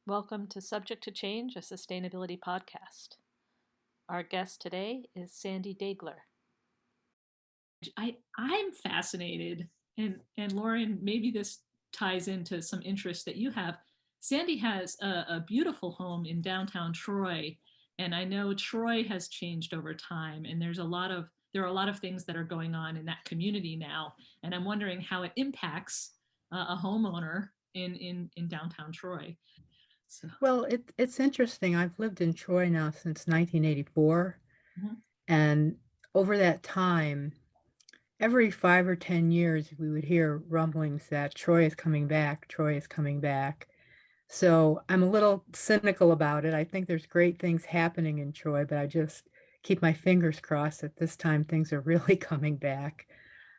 Welcome to Subject to Change, a sustainability podcast. Our guest today is Sandy Daigler. I'm fascinated, and Lauren, maybe this ties into some interest that you have. Sandy has a beautiful home in downtown Troy, and I know Troy has changed over time, and there are a lot of things that are going on in that community now, and I'm wondering how it impacts a homeowner in downtown Troy. So, Well, it's interesting. I've lived in Troy now since 1984, mhm. and over that time, every 5 or 10 years, we would hear rumblings that Troy is coming back, Troy is coming back. So I'm a little cynical about it. I think there's great things happening in Troy, but I just keep my fingers crossed that this time things are really coming back.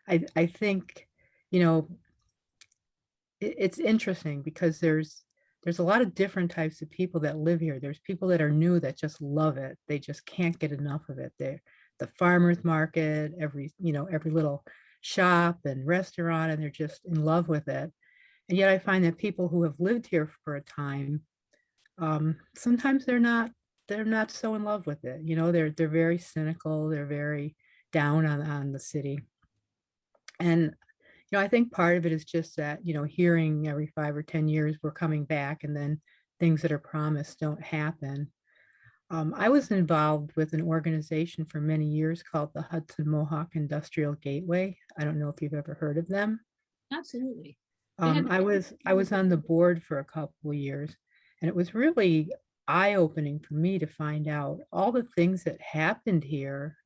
I think, you know, it's interesting because there's a lot of different types of people that live here. There's people that are new that just love it. They just can't get enough of it. They're the farmers market, every little shop and restaurant, and they're just in love with it. And yet I find that people who have lived here for a time, sometimes they're not so in love with it. They're very cynical, they're very down on the city. And I think part of it is just that, hearing every 5 or 10 years we're coming back, and then things that are promised don't happen. I was involved with an organization for many years called the Hudson Mohawk Industrial Gateway. I don't know if you've ever heard of them. Absolutely. They had I was on the board for a couple of years, and it was really eye-opening for me to find out all the things that happened here.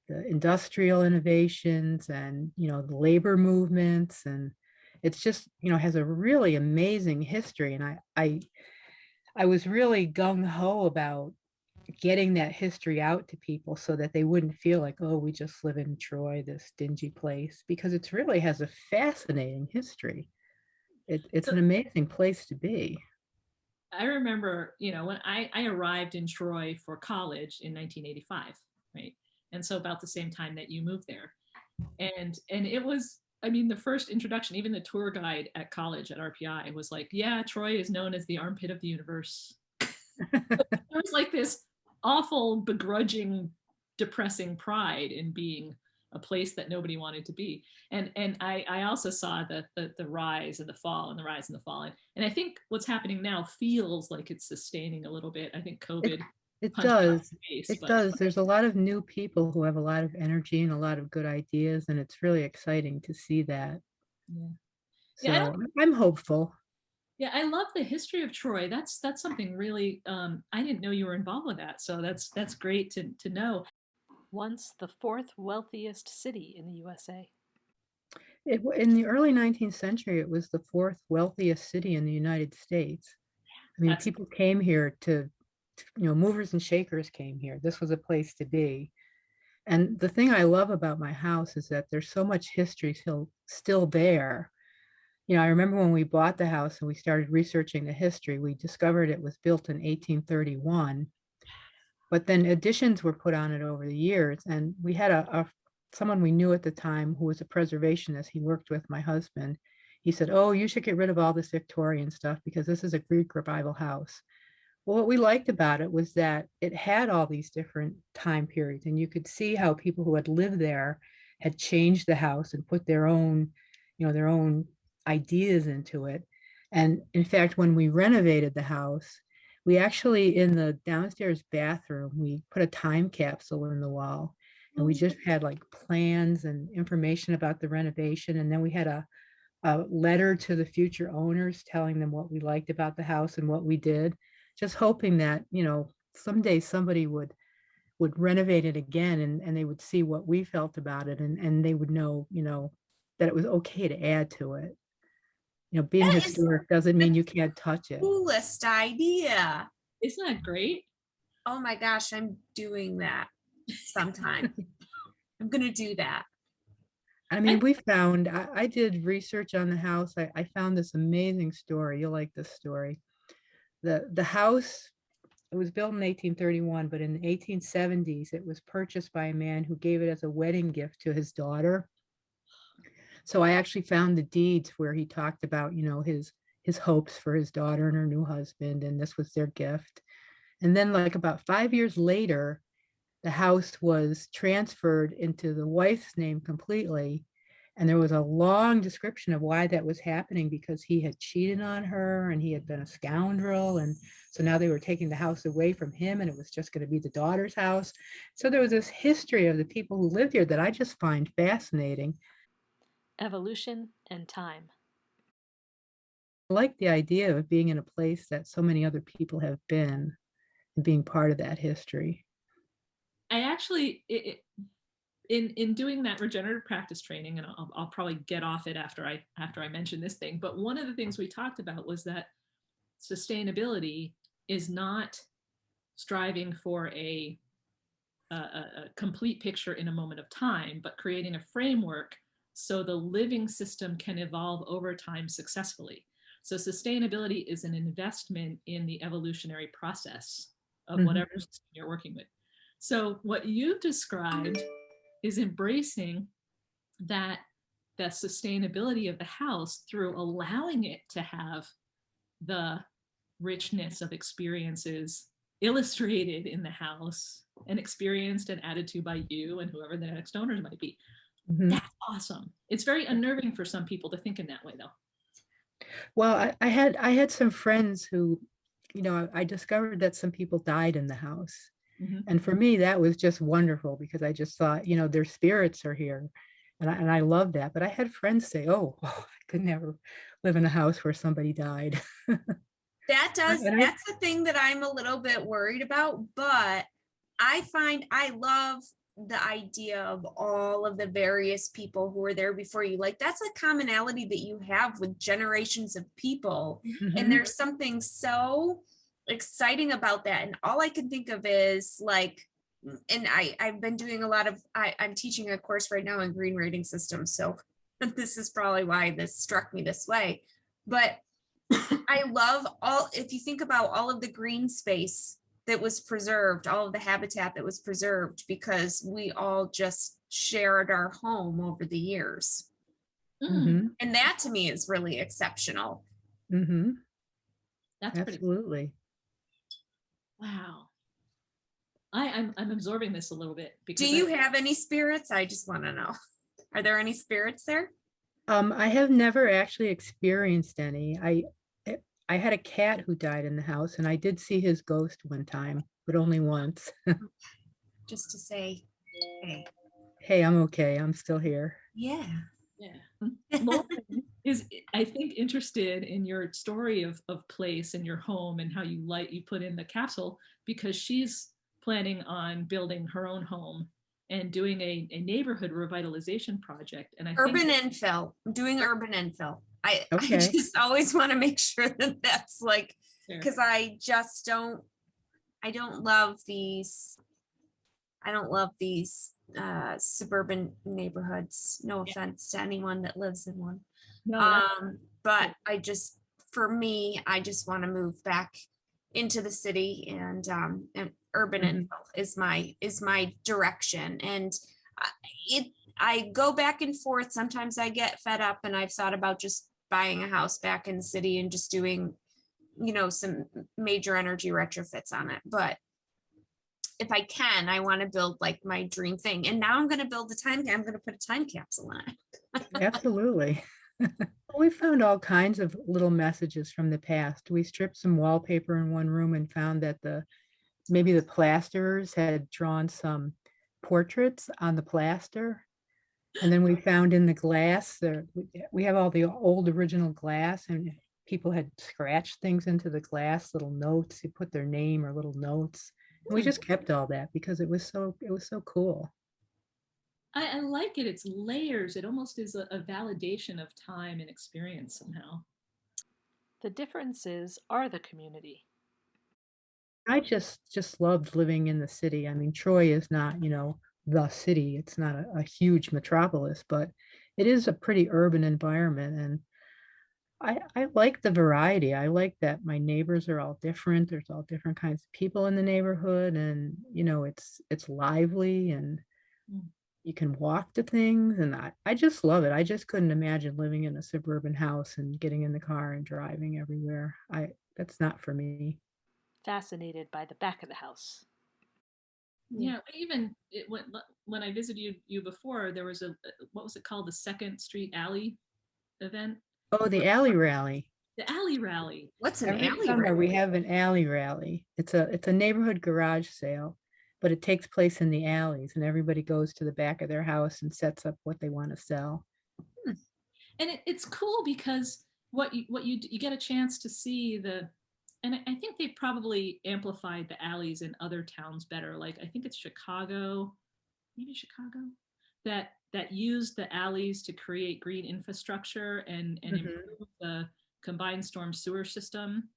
The industrial innovations and the labor movements, and it's just has a really amazing history. And I was really gung-ho about getting that history out to people so that they wouldn't feel like, oh, we just live in Troy, this dingy place, because it really has a fascinating history. It's so an amazing place to be. I remember, when I arrived in Troy for college in 1985, right? And so about the same time that you moved there. And it was, I mean, the first introduction, even the tour guide at college at RPI was like, yeah, Troy is known as the armpit of the universe. There was like this awful, begrudging, depressing pride in being a place that nobody wanted to be. And I also saw the rise and the fall and the rise and the fall. And I think what's happening now feels like it's sustaining a little bit. I think It COVID it punched it does. in the face, It but does. There's a lot of new people who have a lot of energy and a lot of good ideas, and it's really exciting to see that. yeah. Yeah, I don't So I'm hopeful. Yeah, I love the history of Troy. That's something really I didn't know you were involved with that. So that's great to know. Once the fourth wealthiest city in the USA. In the early 19th century, it was the fourth wealthiest city in the United States. I mean, That's people came here movers and shakers came here. This was a place to be. And the thing I love about my house is that there's so much history still there. I remember when we bought the house and we started researching the history, we discovered it was built in 1831. But then additions were put on it over the years. And we had someone we knew at the time who was a preservationist. He worked with my husband. He said, "Oh, you should get rid of all this Victorian stuff because this is a Greek revival house." Well, what we liked about it was that it had all these different time periods, and you could see how people who had lived there had changed the house and put their own ideas into it. And in fact, when we renovated the house, we actually, in the downstairs bathroom, we put a time capsule in the wall, and we just had like plans and information about the renovation. And then we had a letter to the future owners telling them what we liked about the house and what we did, just hoping that, someday somebody would renovate it again, and they would see what we felt about it, and they would know, that it was okay to add to it. Being That is historic doesn't the mean you can't touch it. coolest idea. isn't that great? Oh my gosh, I'm doing that sometime. I'm gonna do that. I I mean, I did research on the house. I found this amazing story. You'll like this story. The house, it was built in 1831, but in the 1870s, it was purchased by a man who gave it as a wedding gift to his daughter. So I actually found the deeds where he talked about, his his hopes for his daughter and her new husband, and this was their gift. And then like about 5 years later, the house was transferred into the wife's name completely. And there was a long description of why that was happening, because he had cheated on her and he had been a scoundrel. And so now they were taking the house away from him and it was just going to be the daughter's house. So there was this history of the people who lived here that I just find fascinating. Evolution and time. I like the idea of being in a place that so many other people have been and being part of that history. I actually, in doing that regenerative practice training, and I'll probably get off it after I mention this thing, but one of the things we talked about was that sustainability is not striving for a complete picture in a moment of time, but creating a framework so the living system can evolve over time successfully. So sustainability is an investment in the evolutionary process of whatever system you're working with. So what you described is embracing that the sustainability of the house through allowing it to have the richness of experiences illustrated in the house and experienced and added to by you and whoever the next owners might be. That's awesome. It's very unnerving for some people to think in that way, though. Well, I had some friends who, I discovered that some people died in the house. And for me, that was just wonderful, because I just thought, their spirits are here. And I love that. But I had friends say, oh, I could never live in a house where somebody died. That's the thing that I'm a little bit worried about, but I find I love the idea of all of the various people who were there before you. Like, that's a commonality that you have with generations of people. And there's something so exciting about that. And all I can think of is like, and I've been doing a lot of, I'm teaching a course right now in green rating systems. So this is probably why this struck me this way. But I love if you think about all of the green space that was preserved, all of the habitat that was preserved, because we all just shared our home over the years. And that to me is really exceptional. That's absolutely. Wow. I'm absorbing this a little bit. Because do you have any spirits? I just want to know. Are there any spirits there? I have never actually experienced any. I had a cat who died in the house, and I did see his ghost one time, but only once. Just to say, hey, I'm okay. I'm still here. Yeah. Lauren is, I think, interested in your story of place and your home and how you put in the capsule, because she's planning on building her own home and doing a neighborhood revitalization project. And urban infill. I'm doing urban infill. I just always want to make sure that that's like, because I don't love these suburban neighborhoods. No offense to anyone that lives in one. But for me, I just want to move back into the city, and urban infill is my direction. And I go back and forth. Sometimes I get fed up, and I've thought about just buying a house back in the city and just doing, some major energy retrofits on it. But if I can, I want to build like my dream thing. And now I'm going to build I'm going to put a time capsule on it. Absolutely. We found all kinds of little messages from the past. We stripped some wallpaper in one room and found that maybe the plasterers had drawn some portraits on the plaster. And then we found in the glass, we have all the old original glass, and people had scratched things into the glass, little notes. They put their name or little notes. And we just kept all that because it was so cool. I like it. It's layers. It almost is a validation of time and experience somehow. The differences are the community. I just loved living in the city. I mean, Troy is not, the city. It's not a huge metropolis, but it is a pretty urban environment. And I like the variety. I like that my neighbors are all different. There's all different kinds of people in the neighborhood, and it's lively, and you can walk to things, and I just love it. I just couldn't imagine living in a suburban house and getting in the car and driving everywhere. That's not for me. Fascinated by the back of the house. Yeah, even when I visited you before, there was a what was it called, the Second Street Alley event? Oh, the alley rally. The alley rally. What's an Every alley summer we rally? have an alley rally. It's a neighborhood garage sale, but it takes place in the alleys, and everybody goes to the back of their house and sets up what they want to sell. And it's cool because you get a chance to see and I think they probably amplified the alleys in other towns better. Like I think it's Chicago, maybe Chicago, that used the alleys to create green infrastructure and Mhm. improve the combined storm sewer system.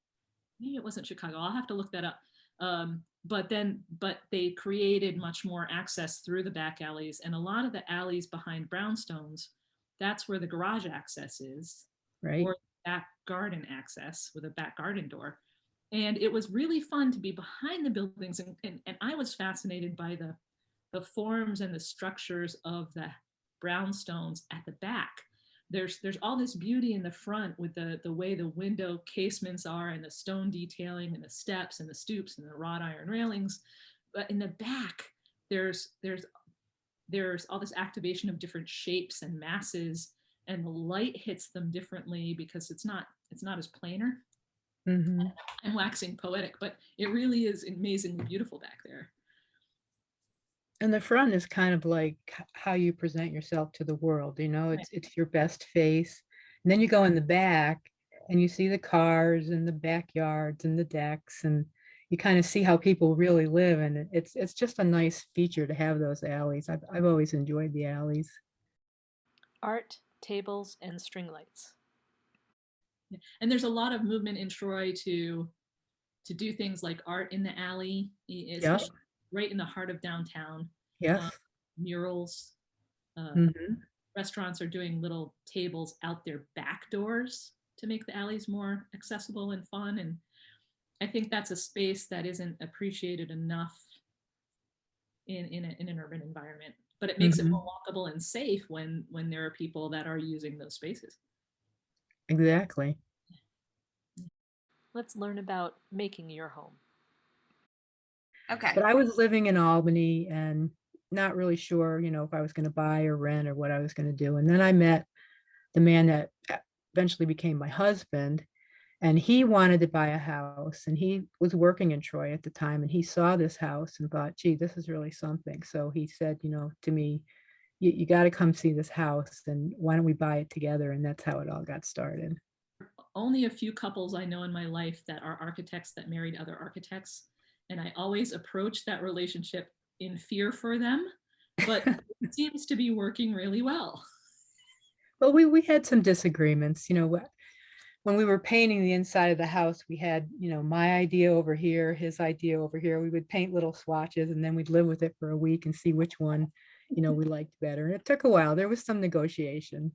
Maybe it wasn't Chicago. I'll have to look that up. But they created much more access through the back alleys, and a lot of the alleys behind brownstones, that's where the garage access is, Right? or back garden access with a back garden door. And it was really fun to be behind the buildings, and I was fascinated by the forms and the structures of the brownstones at the back. There's all this beauty in the front with the way the window casements are and the stone detailing and the steps and the stoops and the wrought iron railings. But in the back, there's all this activation of different shapes and masses, and the light hits them differently because it's not as planar. Hmm. I'm waxing poetic, but it really is amazingly beautiful back there. And the front is kind of like how you present yourself to the world. It's your best face. And then you go in the back and you see the cars and the backyards and the decks, and you kind of see how people really live. And it's just a nice feature to have those alleys. I've always enjoyed the alleys. Art, tables, and string lights. And there's a lot of movement in Troy to do things like art in the alley, Yep. especially right in the heart of downtown. Yes. Murals. Hmm. Restaurants are doing little tables out their back doors to make the alleys more accessible and fun. And I think that's a space that isn't appreciated enough in an urban environment. But it makes it more Hmm. walkable and safe when there are people that are using those spaces. Exactly. Let's learn about making your home. Okay. But I was living in Albany and not really sure, if I was going to buy or rent or what I was going to do. And then I met the man that eventually became my husband, and he wanted to buy a house, and he was working in Troy at the time, and he saw this house and thought, gee, this is really something. So he said, to me, you got to come see this house, and why don't we buy it together? And that's how it all got started. Only a few couples I know in my life that are architects that married other architects. And I always approach that relationship in fear for them, but it seems to be working really well. Well, we had some disagreements, when we were painting the inside of the house, we had, my idea over here, his idea over here. We would paint little swatches, and then we'd live with it for a week and see which one, we liked better. And it took a while. There was some negotiation.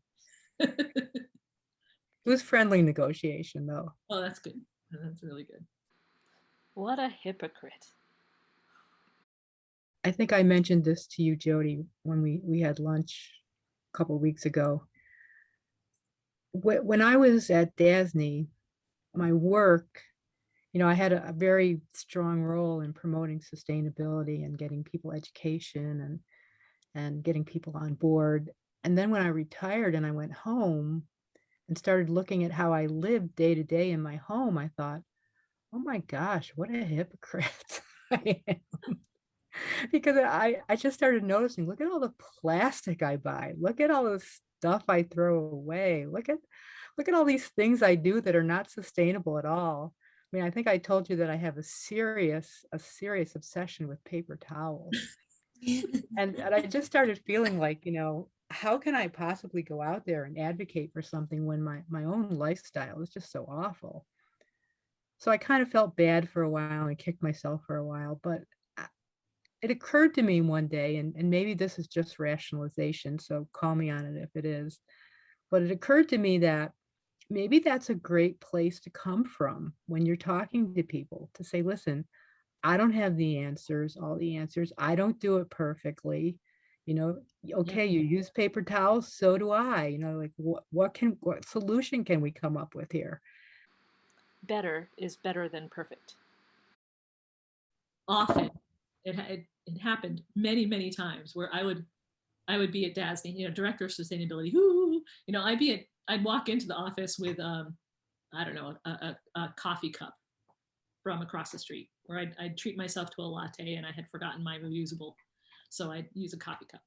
It was friendly negotiation, though. Oh, that's good. That's really good. What a hypocrite. I think I mentioned this to you, Jody, when we had lunch a couple of weeks ago. When I was at DASNY, my work, I had a very strong role in promoting sustainability and getting people education and getting people on board. And then when I retired and I went home and started looking at how I lived day to day in my home, I thought, oh my gosh, what a hypocrite I am. Because I just started noticing, look at all the plastic I buy. Look at all the stuff I throw away. Look at all these things I do that are not sustainable at all. I mean, I think I told you that I have a serious obsession with paper towels. And I just started feeling like, how can I possibly go out there and advocate for something when my own lifestyle is just so awful? So I kind of felt bad for a while and kicked myself for a while, but it occurred to me one day, and maybe this is just rationalization, so call me on it if it is, but it occurred to me that maybe that's a great place to come from when you're talking to people, to say, listen, I don't have all the answers. I don't do it perfectly. You know, okay, you use paper towels, so do I. You know, like what solution can we come up with here? Better is better than perfect. Often, it happened many times where I would be at DASNY, director of sustainability. I'd walk into the office with I don't know, a coffee cup from across the street, or I'd treat myself to a latte and I had forgotten my reusable, so I'd use a coffee cup,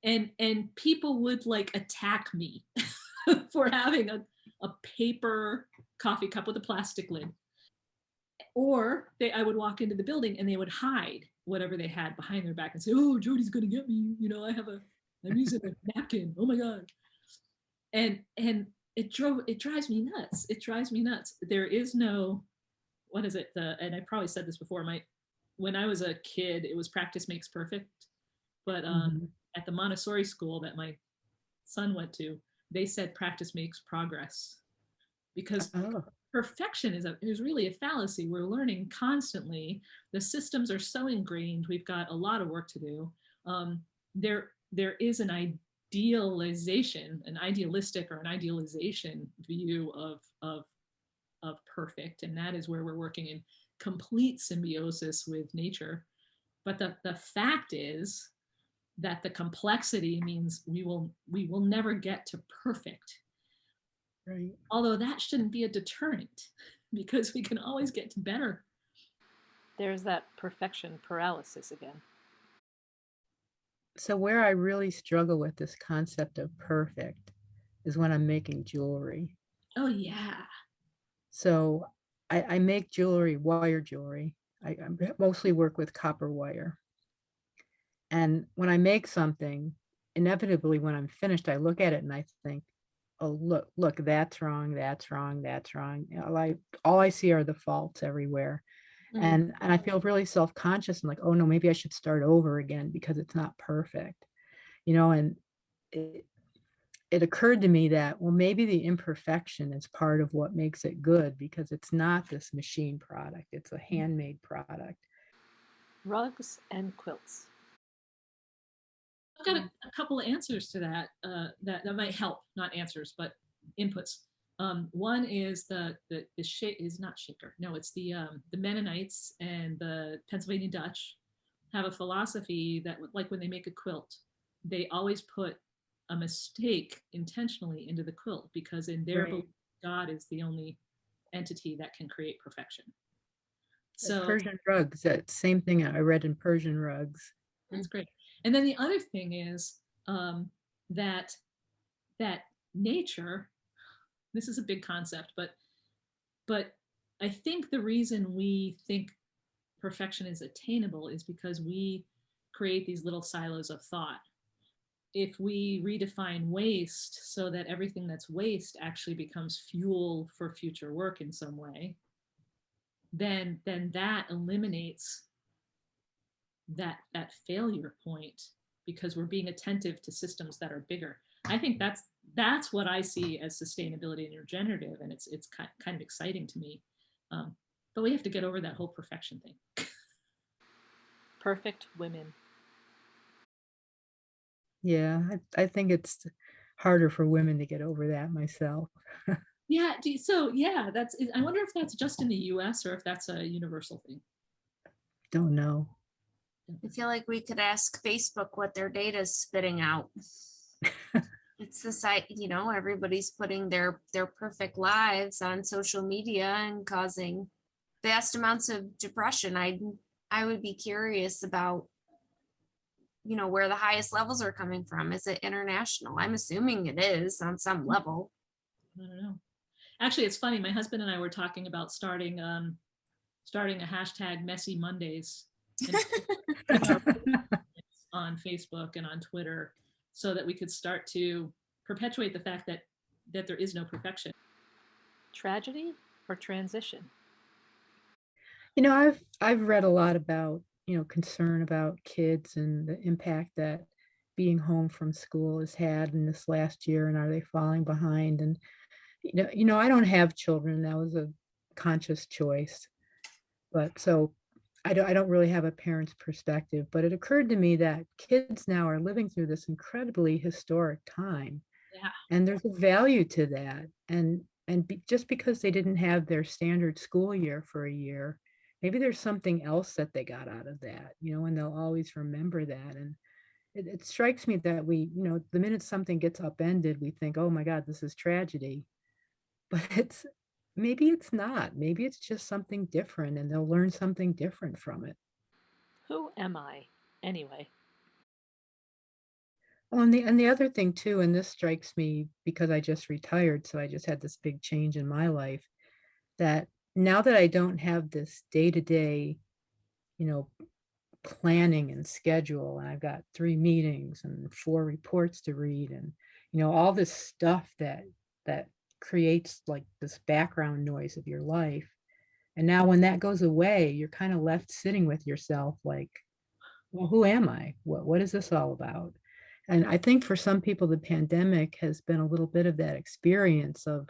and people would like attack me for having a paper coffee cup with a plastic lid. Or I would walk into the building and they would hide whatever they had behind their back and say, "Oh, Jody's gonna get me. I'm using a napkin. Oh my god!" And it drives me nuts. It drives me nuts. There is no, what is it? And I probably said this before. When I was a kid, it was practice makes perfect. But at the Montessori school that my son went to, they said practice makes progress, because perfection is really a fallacy. We're learning constantly. The systems are so ingrained. We've got a lot of work to do. There is an idealization, an idealistic or an idealization view of perfect, and that is where we're working in complete symbiosis with nature. But the fact is that the complexity means we will never get to perfect. Right. Although that shouldn't be a deterrent, because we can always get to better. There's that perfection paralysis again. So where I really struggle with this concept of perfect is when I'm making jewelry. Oh yeah. So I make jewelry, wire jewelry. I mostly work with copper wire. And when I make something, inevitably when I'm finished, I look at it and I think, oh, look, that's wrong, that's wrong, that's wrong. You know, all I see are the faults everywhere. And I feel really self-conscious. I'm like, oh no, maybe I should start over again because it's not perfect. And it occurred to me that, well, maybe the imperfection is part of what makes it good, because it's not this machine product, it's a handmade product. Rugs and quilts. I've got a couple of answers to that that might help, not answers, but inputs. One is the is not Shaker. No, it's the Mennonites and the Pennsylvania Dutch have a philosophy that, like, when they make a quilt, they always put a mistake intentionally into the quilt, because in their belief, God is the only entity that can create perfection. So Persian rugs, that same thing I read in Persian rugs. That's great. And then the other thing is that nature, this is a big concept, but I think the reason we think perfection is attainable is because we create these little silos of thought. If we redefine waste so that everything that's waste actually becomes fuel for future work in some way, then that eliminates that failure point, because we're being attentive to systems that are bigger. I think that's what I see as sustainability and regenerative, and it's kind of exciting to me. But we have to get over that whole perfection thing. Perfect women. Yeah, I think it's harder for women to get over that myself. Yeah. So yeah, I wonder if that's just in the US or if that's a universal thing. Don't know. I feel like we could ask Facebook what their data is spitting out. It's the site, everybody's putting their perfect lives on social media and causing vast amounts of depression. I would be curious about, where the highest levels are coming from. Is it international? I'm assuming it is on some level. I don't know. Actually, it's funny. My husband and I were talking about starting a hashtag Messy Mondays on Facebook and on Twitter, so that we could start to perpetuate the fact that there is no perfection. Tragedy or transition? I've read a lot about, concern about kids and the impact that being home from school has had in this last year, and are they falling behind? And I don't have children. That was a conscious choice. But so I don't really have a parent's perspective, but it occurred to me that kids now are living through this incredibly historic time, Yeah. and there's a value to that. And just because they didn't have their standard school year for a year, maybe there's something else that they got out of that, and they'll always remember that. And it strikes me that the minute something gets upended, we think, oh my God, this is tragedy. But maybe it's not. Maybe it's just something different, and they'll learn something different from it. Who am I, anyway? Oh, and the other thing too, and this strikes me because I just retired, so I just had this big change in my life, that now that I don't have this day-to-day, you know, planning and schedule, and I've got 3 meetings and 4 reports to read, and all this stuff that creates like this background noise of your life. And now when that goes away, you're kind of left sitting with yourself like, well, who am I? What is this all about? And I think for some people, the pandemic has been a little bit of that experience of,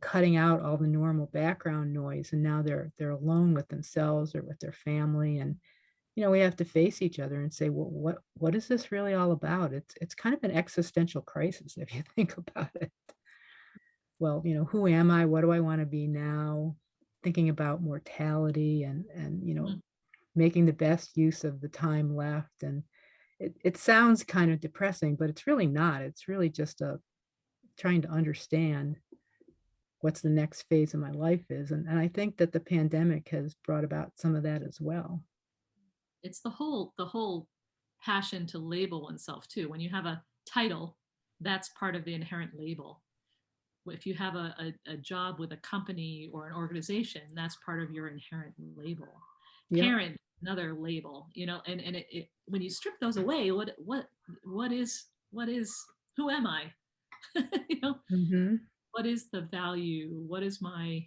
cutting out all the normal background noise. And now they're alone with themselves or with their family. And, we have to face each other and say, well, what is this really all about? It's kind of an existential crisis if you think about it. Well, who am I? What do I want to be now? Thinking about mortality and making the best use of the time left. And it sounds kind of depressing, but it's really not. It's really just trying to understand what's the next phase of my life is. And I think that the pandemic has brought about some of that as well. It's the whole passion to label oneself too. When you have a title, that's part of the inherent label. If you have a job with a company or an organization, that's part of your inherent label. Yep. Parent, another label, and it when you strip those away, what is who am I? Mm-hmm. What is the value? What is my,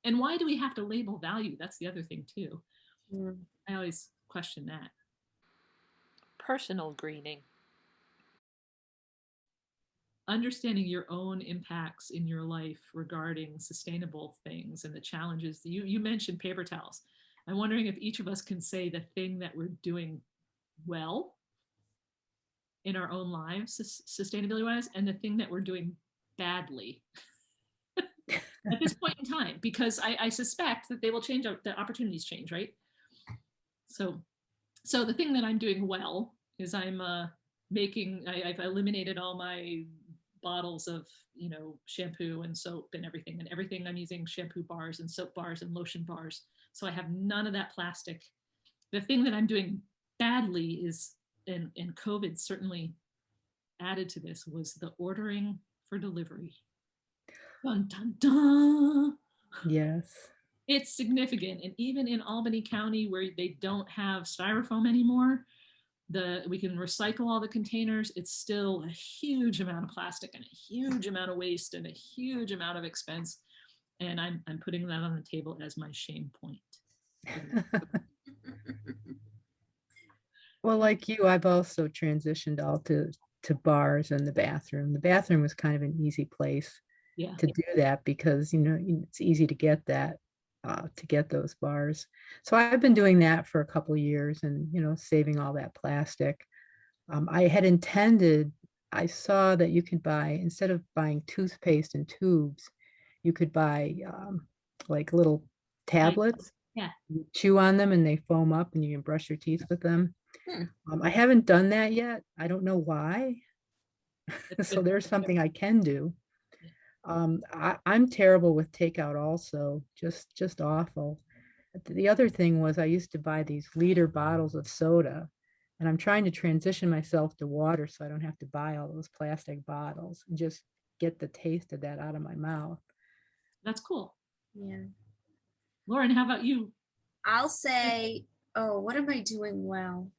and why do we have to label value? That's the other thing too. I always question that. Personal greening. Understanding your own impacts in your life regarding sustainable things and the challenges. You mentioned paper towels. I'm wondering if each of us can say the thing that we're doing well in our own lives, sustainability wise, and the thing that we're doing badly at this point in time, because I suspect that they will change, the opportunities change, right? So the thing that I'm doing well is I've eliminated all my bottles of shampoo and soap and everything I'm using shampoo bars and soap bars and lotion bars, so I have none of that plastic. The thing that I'm doing badly is, and COVID certainly added to this, was the ordering for delivery. Dun, dun, dun. Yes. It's significant. And even in Albany County, where they don't have styrofoam anymore, we can recycle all the containers. It's still a huge amount of plastic and a huge amount of waste and a huge amount of expense. And I'm putting that on the table as my shame point. Well, like you, I've also transitioned all to bars and the bathroom. The bathroom was kind of an easy place to do that because it's easy to get those bars. So I've been doing that for a couple of years, and saving all that plastic. I had intended. I saw that you could buy, instead of buying toothpaste in tubes, you could buy like little tablets. Yeah. You chew on them and they foam up, and you can brush your teeth with them. I haven't done that yet. I don't know why. So there's something I can do. I'm terrible with takeout also, just awful. The other thing was I used to buy these liter bottles of soda, and I'm trying to transition myself to water so I don't have to buy all those plastic bottles and just get the taste of that out of my mouth. That's cool. Yeah. Lauren, how about you? I'll say, what am I doing well?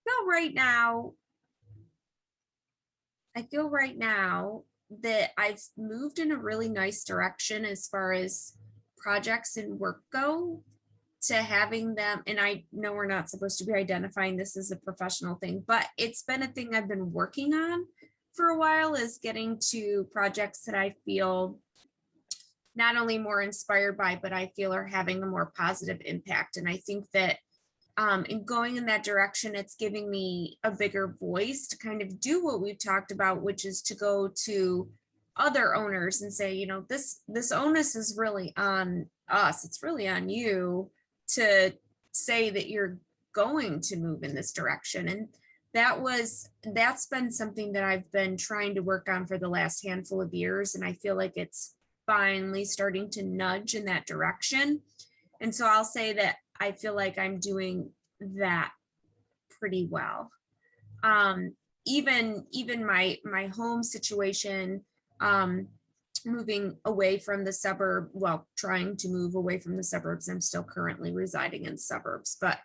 I feel right now that I've moved in a really nice direction as far as projects and work go, to having them. And I know we're not supposed to be identifying this as a professional thing, but it's been a thing I've been working on for a while, is getting to projects that I feel not only more inspired by, but I feel are having a more positive impact. And I think that in going in that direction, it's giving me a bigger voice to kind of do what we've talked about, which is to go to other owners and say, you know, this onus is really on us. It's really on you to say that you're going to move in this direction. And that's been something that I've been trying to work on for the last handful of years. And I feel like it's finally starting to nudge in that direction. And so I'll say that I feel like I'm doing that pretty well. Even my home situation, moving away from the suburb, well, trying to move away from the suburbs. I'm still currently residing in suburbs, but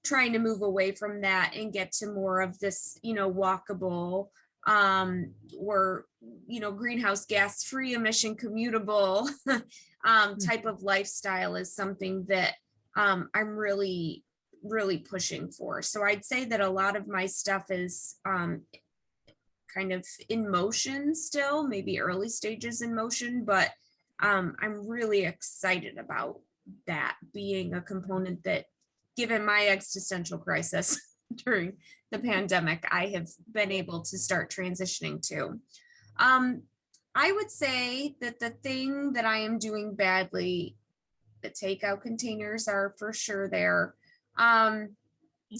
trying to move away from that and get to more of this, you know, walkable, or, you know, greenhouse gas free, emission commutable type of lifestyle is something that I'm really pushing for. So I'd say that a lot of my stuff is kind of in motion still, maybe early stages in motion, but I'm really excited about that being a component that, given my existential crisis during the pandemic, I have been able to start transitioning to. I would say that the thing that I am doing badly, the takeout containers are for sure there. And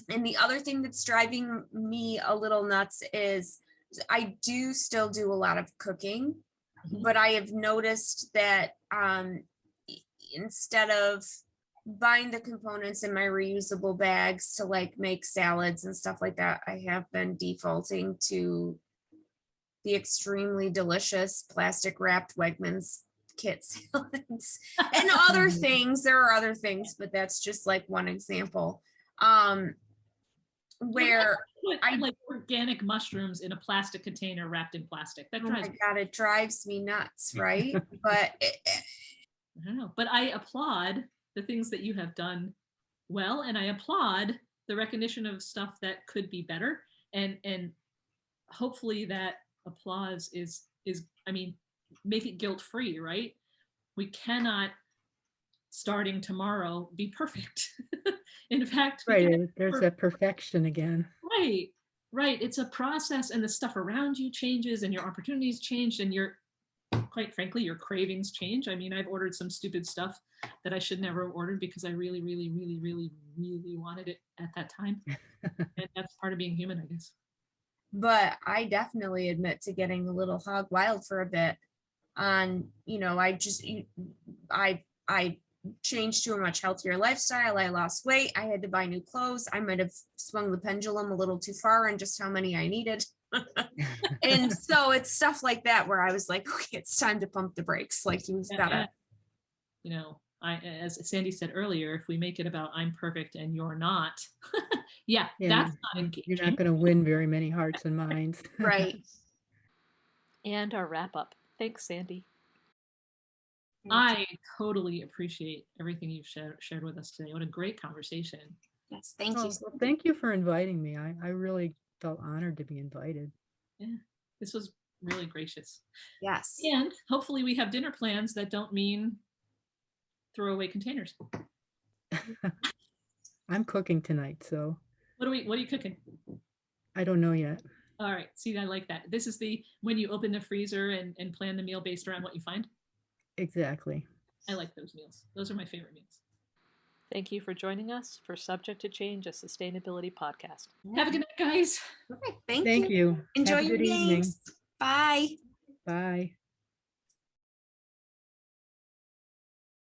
the other thing that's driving me a little nuts is I do still do a lot of cooking, but I have noticed that instead of buying the components in my reusable bags to like make salads and stuff like that, I have been defaulting to the extremely delicious plastic wrapped Wegmans kit salads and other things. There are other things, but that's just like one example. Where I like organic mushrooms in a plastic container wrapped in plastic. That drives me. God, it drives me nuts, right? But I don't know. But I applaud the things that you have done well, and I applaud the recognition of stuff that could be better. And hopefully that applause is I mean, make it guilt-free, right? We cannot, starting tomorrow, be perfect. In fact, right, there's that perfection again. Right. It's a process, and the stuff around you changes, and your opportunities change, and your, quite frankly, your cravings change. I mean, I've ordered some stupid stuff that I should never have ordered because I really wanted it at that time. And that's part of being human, I guess. But I definitely admit to getting a little hog wild for a bit. You know, I changed to a much healthier lifestyle. I lost weight. I had to buy new clothes. I might have swung the pendulum a little too far on just how many I needed. And so it's stuff like that where I was like, okay, it's time to pump the brakes. Like you've got to, you know, as Sandy said earlier, if we make it about I'm perfect and you're not, yeah, that's not engaging. You're not going to win very many hearts and minds. Right. And our wrap up. Thanks, Sandy. I totally appreciate everything you've shared with us today. What a great conversation. Yes, thank you. Well, thank you for inviting me. I really felt honored to be invited. Yeah, this was really gracious. Yes. And hopefully we have dinner plans that don't mean throwaway containers. I'm cooking tonight, so. What are you cooking? I don't know yet. All right, see, I like that. This is when you open the freezer and plan the meal based around what you find. Exactly. I like those meals. Those are my favorite meals. Thank you for joining us for Subject to Change, a sustainability podcast. Have a good night, guys. Okay, Thank you. Enjoy Have a your good evening. games. Bye. Bye.